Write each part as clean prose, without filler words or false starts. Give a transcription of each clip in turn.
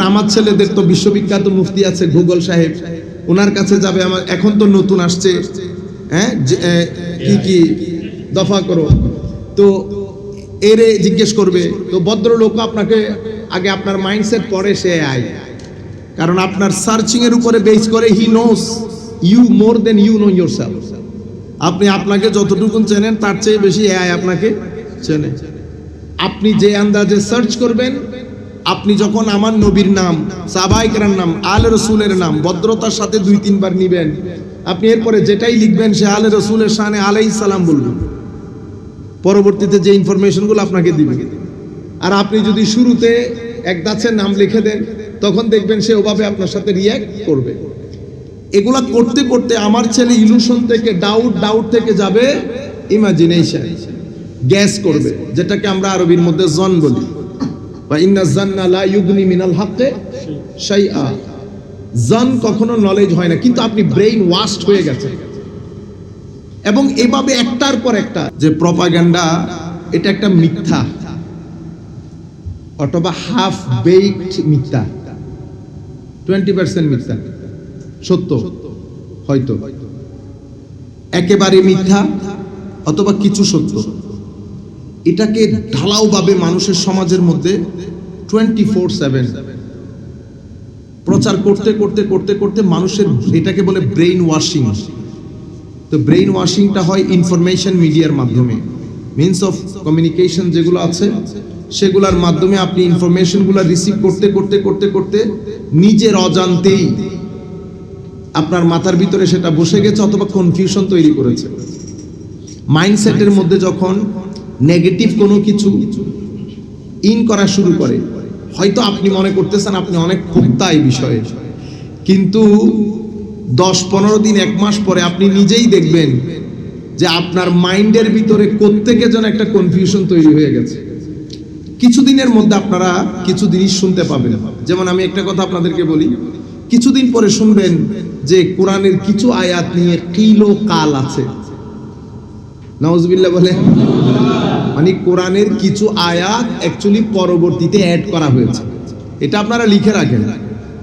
তারপর আমার ছেলেদের তো বিশ্ববিখ্যাত মুফতি আছে গুগল সাহেব, ওনার কাছে যাবে। আমার এখন তো নতুন আসছে, হ্যাঁ, কি কি দফা করো, তো এরে জিজ্ঞেস করবে। তো ভদ্রলোক আপনাকে আগে আপনার মাইন্ডসেট পরে সে আয়, কারণ আপনার সার্চিং এর উপরে বেস করে he knows you more than you know yourself. আপনি আপনাকে যতটুকু চেনেন তার চেয়ে বেশি এআই আপনাকে চেনে। আপনি যে আন্দাজে সার্চ করবেন, আপনি যখন আমার নবীর নাম, সাহাবায়ে কেরামের নাম, আলে রসুলের নাম ভদ্রতার সাথে 2-3 বার নিবেন, আপনি এরপরে যেটাই লিখবেন সে আলে রসুলের শানে আলাইহিস সালাম বলবেন, পরবর্তীতে যে ইনফরমেশনগুলো আপনাকে দিবে। আর আপনি যদি শুরুতে এক দাসের নাম লিখে দেন, তখন দেখবেন সে ওভাবে আপনার সাথে রিয়্যাক্ট করবে। এগুলা করতে করতে আমার ছেলে ইলুশন থেকে ডাউট থেকে যাবে ইমাজিনেশন, গ্যাস করবে, যেটাকে আমরা আরবির মধ্যে জন বলি। বা ইন্না জান্না লা ইউগনি মিনাল হাক্কি শাইআ। জন কখনো নলেজ হয় না, কিন্তু আপনি ব্রেইন ওয়াশড হয়ে গেছে। এবং এভাবে একটার পর একটা যে প্রপাগান্ডা, এটা একটা মিথ্যা অথবা হাফ বেকড মিথ্যা, 20% মিথ্যা, সত্য হয়তো একেবারে মিথ্যা অথবা কিছু সত্য। এটাকে ঢালাও ভাবে মানুষের সমাজের মধ্যে 24/7 প্রচার করতে করতে করতে করতে মানুষের, এটাকে বলে ব্রেইন ওয়াশিং। তো ব্রেইন ওয়াশিংটা হয় ইনফরমেশন মিডিয়ার মাধ্যমে, মিনস অফ কমিউনিকেশন যেগুলো আছে সেগুলোর মাধ্যমে আপনি ইনফরমেশনগুলো রিসিভ করতে করতে করতে করতে নিজের অজান্তেই আপনার মাথার ভিতরে সেটা বসে গেছে অথবা কনফিউশন তৈরি করেছে। মাইন্ডসেটের মধ্যে যখন নেগেটিভ কোনো কিছু ইন করা শুরু করে, হয়তো আপনি মনে করতেছেন আপনি অনেক ক্ষুব্ধ এই বিষয়ে, কিন্তু 10-15 দিন 1 মাস পরে আপনি নিজেই দেখবেন যে আপনার মাইন্ডের ভিতরে কোত্থেকে যেন একটা কনফিউশন তৈরি হয়ে গেছে। কিছুদিনের মধ্যে আপনারা কিছু জিনিস শুনতে পাবেন। যেমন আমি একটা কথা আপনাদেরকে বলি, কিছুদিন পরে শুনবেন যে কোরআনের কিছু আয়াত নিয়ে কিলো কাল আছে। নাউজুবিল্লাহ বলে, মানে কোরআনের কিছু আয়াত অ্যাকচুয়ালি পরবর্তীতে অ্যাড করা হয়েছে। এটা আপনারা লিখে রাখেন,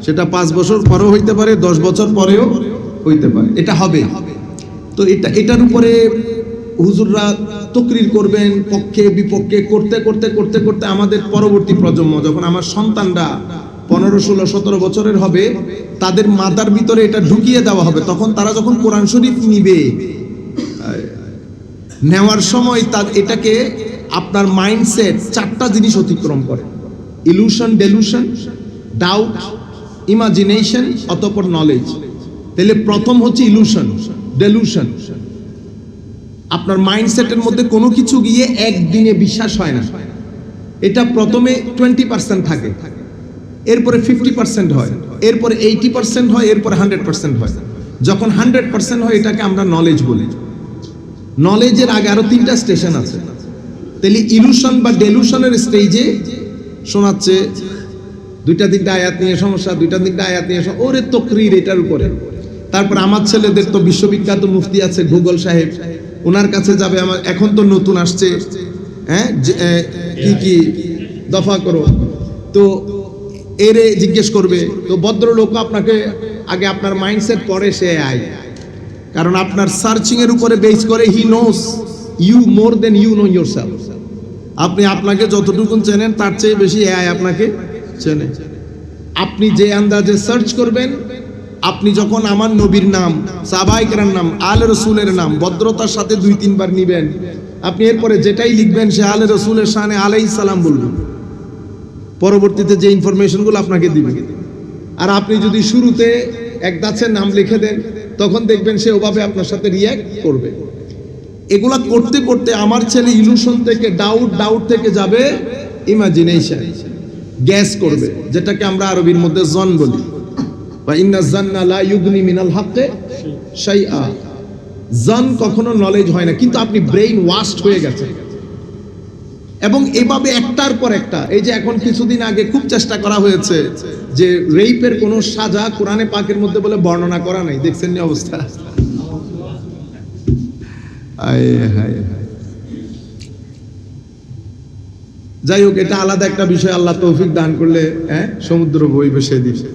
সেটা 5 বছর পরেও হইতে পারে, 10 বছর পরেও হইতে পারে, এটা হবে। তো এটার উপরে হুজুররা তকরির করবেন, পক্ষে বিপক্ষে করতে করতে করতে করতে আমাদের পরবর্তী প্রজন্ম, যখন আমার সন্তানরা 15, 16, 17 বছরের হবে, তাদের মাথার ভিতরে এটা ঢুকিয়ে দেওয়া হবে। তখন তারা যখন কোরআন শরীফ নিবে, নেওয়ার সময় এটাকে আপনার মাইন্ডসেট 4টা জিনিস অতিক্রম করে: ইলুশন, ডেলুশন, ডাউট, ইমাজিনেশন, অতঃপর নলেজ। তাহলে প্রথম হচ্ছে ইলুশন, ডেলুশন। আপনার মাইন্ডসেটের মধ্যে কোনো কিছু গিয়ে একদিনে বিশ্বাস হয় না। এটা প্রথমে 20% থাকে, এরপরে 50% হয়, এরপরে 80% হয়, এরপরে 100% হয়। যখন 100% হয়, এটাকে আমরা নলেজ বলি। নলেজের আগে আরো 3টা স্টেশন আছে। তাহলে ইলুশন বা ডেলুশনের স্টেজে শোনাচ্ছে 2-3টা আয়াত নিয়ে সমস্যা, 2-3টা আয়াত নিয়ে ওরে তকরির এটার উপরে। তারপর আমার ছেলেদের তো বিশ্ববিখ্যাত মুফতি আছে গুগল সাহেব, ওনার কাছে যাবে। আমার এখন তো নতুন আসছে, হ্যাঁ, কি কি দফা করো, তো এরে জিজ্ঞেস করবে। তো ভদ্রলোক আপনাকে আগে আপনার মাইন্ডসেট পরে সে আয়, কারণ আপনার সার্চিং এর উপরে বেস করে he knows you more than you know yourself. আপনি আপনাকে যতটুকু চেনেন তার চেয়ে বেশি এআই আপনাকে চেনে। আপনি যে আন্দাজে সার্চ করবেন, আপনি যখন আমার নবীর নাম, সাহাবায়ে কেরামের নাম, আলে রসুলের নাম ভদ্রতার সাথে 2-3 বার নিবেন, আপনি এরপরে যেটাই লিখবেন সে আলে রসুলের শানে আলাইহিস সালাম বলবেন, পরবর্তীতে যে ইনফরমেশনগুলো আপনাকে দিবে। আর আপনি যদি শুরুতে এক দাসের নাম লিখে দেন, তখন দেখবেন সে ওভাবে আপনার সাথে রিয়্যাক্ট করবে। এগুলা করতে করতে আমার ছেলে ইলুশন থেকে ডাউট থেকে যাবে ইমাজিনেশন, গ্যাস করবে, যেটাকে আমরা আরবির মধ্যে জন বলি। বা ইন্না জান্না লা ইউগনি মিনাল হাক্কি শাইআ। জন কখনো নলেজ হয় না, কিন্তু আপনি ব্রেইন ওয়াশড হয়ে গেছে। এবং এভাবে একটার পর একটা, এই যে এখন কিছুদিন আগে খুব চেষ্টা করা হয়েছে যে রেপের কোন সাজা কোরআনে পাকের মধ্যে বলে বর্ণনা করা নাই, দেখছেন নি অবস্থা? যাই হোক, এটা আলাদা একটা বিষয়, আল্লাহ তৌফিক দান করলে সমুদ্র বই বসে দিছে।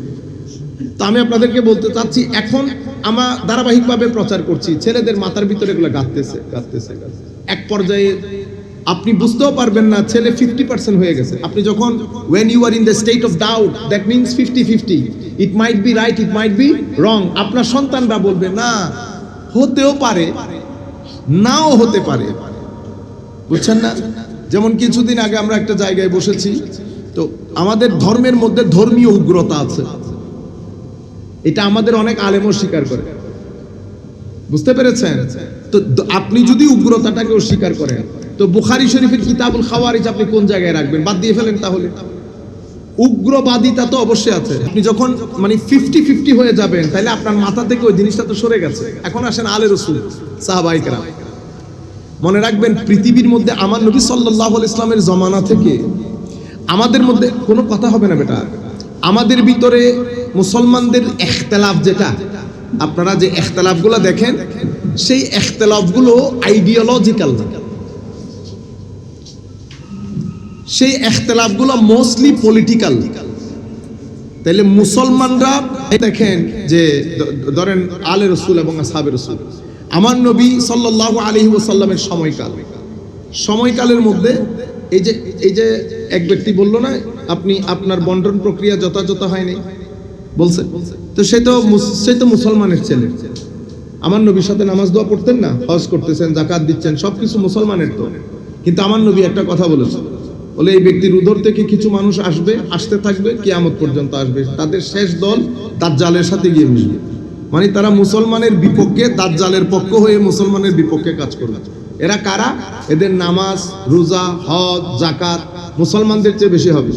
তো আমি আপনাদেরকে বলতে চাচ্ছি, এখন আমরা ধারাবাহিকভাবে প্রচার করছি, ছেলেদের মাথার ভিতরে এগুলো গাঁথতেছে। এক পর্যায়ে আপনি বুঝতেও পারবেন না ছেলে 50% হয়ে গেছে। আপনি যখন when you are in the state of doubt, that means 50-50, it might be right, it might be wrong, আপনার সন্তানরা বলবে না, হতেও পারে, নাও হতে পারে, বুঝছেন না? যেমন কিছুদিন আগে আমরা একটা জায়গায় বসেছি, তো আমাদের ধর্মের মধ্যে ধর্মীয় উগ্রতা আছে, এটা আমাদের অনেক আলেমও স্বীকার করে, বুঝতে পেরেছেন? তো আপনি যদি উগ্রতাটাকে অস্বীকার করেন, তো বুখারী শরীফের কিতাবুল খাওয়ারিজ আপনি কোন জায়গায় রাখবেন? বাদ দিয়ে ফেলেন। তাহলে উগ্রবাদিতা তো অবশ্যই আছে। আপনি যখন মানে 50-50 হয়ে যাবেন, তাহলে আপনার মাথা থেকে ওই জিনিসটা তো সরে গেছে। এখন আসেন আলে রাসূল সাহাবায়ে কেরাম। মনে রাখবেন, পৃথিবীর মধ্যে আমার নবী সাল্লাল্লাহু আলাইহি ইসলামের জমানা থেকে আমাদের মধ্যে কোনো কথা হবে না বেটা, আমাদের ভিতরে মুসলমানদের ইখতিলাফ, যেটা আপনারা যে ইখতিলাফগুলো দেখেন, সেই ইখতিলাফগুলো আইডিওলজিক্যাল না, সেই ইখতিলাফগুলো মোস্টলি পলিটিক্যাল। তাহলে মুসলমানরা দেখেন যে ধরেন আলে রাসূল এবং আসহাবে রাসূল, আমার নবী সাল্লাল্লাহু আলাইহি ওয়াসাল্লামের সময়কালের মধ্যে এই যে এক ব্যক্তি বলল না, আপনি আপনার বন্টন প্রক্রিয়া যথাযথ হয়নি বলছে, তো সে তো মুসলমানের ছেলে। আমার নবীর সাথে নামাজ দোয়া পড়তেন না, হজ করতেছেন, যাকাত দিচ্ছেন, সবকিছু মুসলমানের তো। কিন্তু আমার নবী একটা কথা বলেছে, বলে এই ব্যক্তির উদর থেকে কিছু মানুষ আসতে থাকবে, কিয়ামত পর্যন্ত আসবে, তাদের শেষ দল দাজ্জালের সাথে গিয়ে মিলবে। মানে তারা মুসলমানের বিপক্ষে, দাজ্জালের পক্ষ হয়ে মুসলমানের বিপক্ষে কাজ করবে। এরা কারা? এদের নামাজ, রোজা, হজ, যাকাত মুসলমানদের চেয়ে বেশি হবে।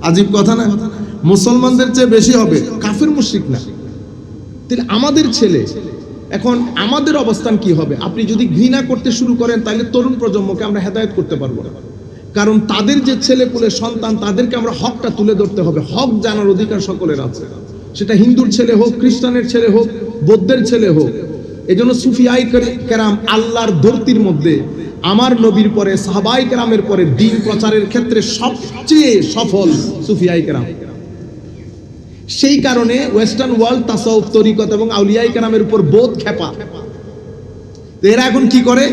আজীব কথা না? মুসলমানদের চেয়ে বেশি হবে, কাফের মুশরিক না। তাহলে আমাদের ছেলে, এখন আমাদের অবস্থান কি হবে? আপনি যদি ঘৃণা করতে শুরু করেন, তাহলে তরুণ প্রজন্মকে আমরা হেদায়েত করতে পারবো না। কারণ তাদের যে ছেলে পুলে সন্তান, তাদেরকে আমরা হকটা তুলে ধরতে হবে। হক জানার অধিকার সকলের আছে, সেটা হিন্দুর ছেলে হোক, খ্রিস্টানের ছেলে হোক, বৌদ্ধের ছেলে হোক। এজন্য সুফিয়ায়ে কেরাম আল্লাহর ধরতির মধ্যে আমার নবীর পরে, সাহাবায়ে কেরামের পরে দ্বীন প্রচারের ক্ষেত্রে সবচেয়ে সফল সুফিয়ায়ে কেরাম। সেই কারণে ওয়েস্টার্ন ওয়ার্ল্ড তাসাউফ, তরিকত এবং আউলিয়ায়ে কেরামের উপর বোধ খেপা। তো এরা এখন কি করে?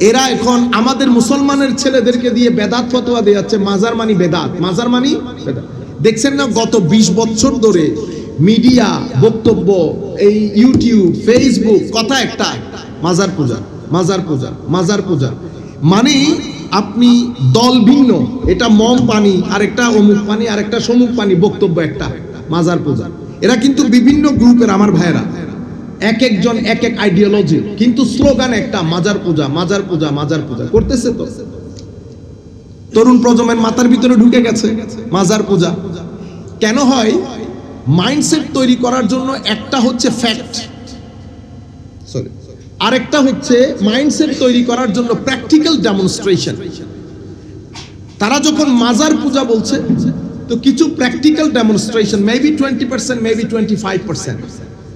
এরা এখন আমাদের মুসলমানের ছেলেদেরকে দিয়ে বেদাত ফতোয়া দিয়ে যাচ্ছে, মাজার মানি বেদাত, মাজার মানি বেদাত। দেখছেন না, গত 20 বছর ধরে মিডিয়া, বক্তব্য, এই ইউটিউব, ফেসবুক, কথা একটা, মাজার পূজা, মাজার পূজা, মাজার পূজা। মানে আপনি দল ভিন্ন, এটা মম পানি, আরেকটা অমুক পানি, আরেকটা সমুক পানি, বক্তব্য একটা, মাজার পূজা। এরা কিন্তু বিভিন্ন গ্রুপের আমার ভাইয়েরা, এক একজন এক এক আইডিওলজি, কিন্তু স্লোগান একটা, মাজার পূজা, মাজার পূজা, মাজার পূজা করতেছে। তো তরুণ প্রজন্মের মাথার ভিতরে ঢুকে গেছে মাজার পূজা। কেন হয়? মাইন্ডসেট তৈরি করার জন্য একটা হচ্ছে ফ্যাক্ট, আরেকটা হচ্ছে মাইন্ডসেট তৈরি করার জন্য প্র্যাকটিক্যাল ডেমনস্ট্রেশন। তারা যখন মাজার পূজা বলছে, তো কিছু প্র্যাকটিক্যাল ডেমনস্ট্রেশন, মেবি 20%, মেবি 25%।